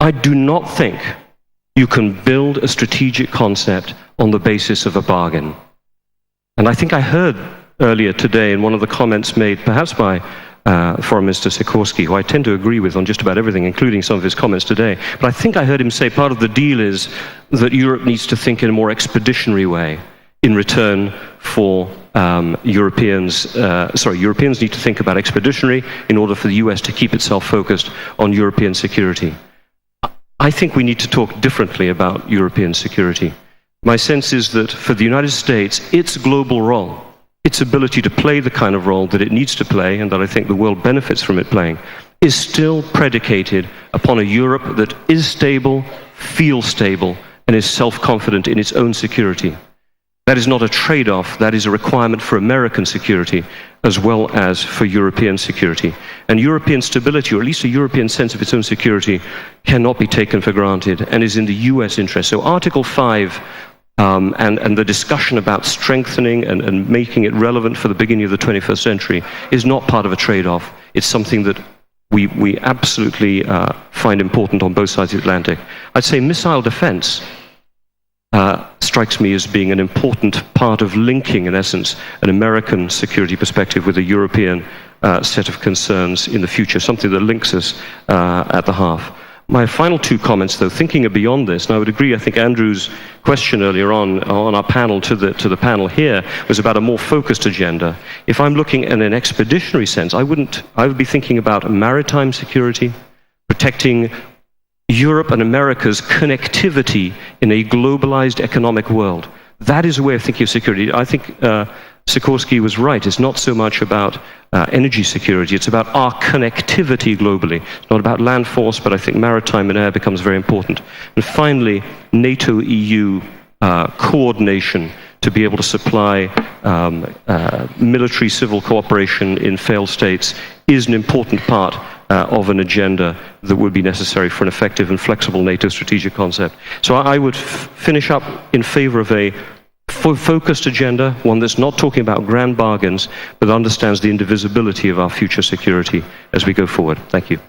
I do not think you can build a strategic concept on the basis of a bargain. And I think I heard earlier today in one of the comments made perhaps by Foreign Minister Sikorski, who I tend to agree with on just about everything, including some of his comments today, but I think I heard him say part of the deal is that Europe needs to think in a more expeditionary way in return for Europeans need to think about expeditionary in order for the US to keep itself focused on European security. I think we need to talk differently about European security. My sense is that for the United States, its global role, its ability to play the kind of role that it needs to play, and that I think the world benefits from it playing, is still predicated upon a Europe that is stable, feels stable, and is self-confident in its own security. That is not a trade-off, that is a requirement for American security as well as for European security. And European stability, or at least a European sense of its own security, cannot be taken for granted and is in the US interest. So Article 5 and the discussion about strengthening and making it relevant for the beginning of the 21st century is not part of a trade-off. It's something that we absolutely find important on both sides of the Atlantic. I'd say missile defense strikes me as being an important part of linking, in essence, an American security perspective with a European set of concerns in the future, something that links us at the half. My final two comments, though, thinking beyond this, and I would agree, I think Andrew's question earlier on our panel to the panel here was about a more focused agenda. If I'm looking in an expeditionary sense, I would be thinking about maritime security, protecting Europe and America's connectivity in a globalized economic world. That is a way of thinking of security. I think Sikorski was right. It's not so much about energy security. It's about our connectivity globally. It's not about land force, but I think maritime and air becomes very important. And finally, NATO-EU coordination to be able to supply military-civil cooperation in failed states is an important part of an agenda that would be necessary for an effective and flexible NATO strategic concept. So I would finish up in favor of a focused agenda, one that's not talking about grand bargains, but understands the indivisibility of our future security as we go forward. Thank you.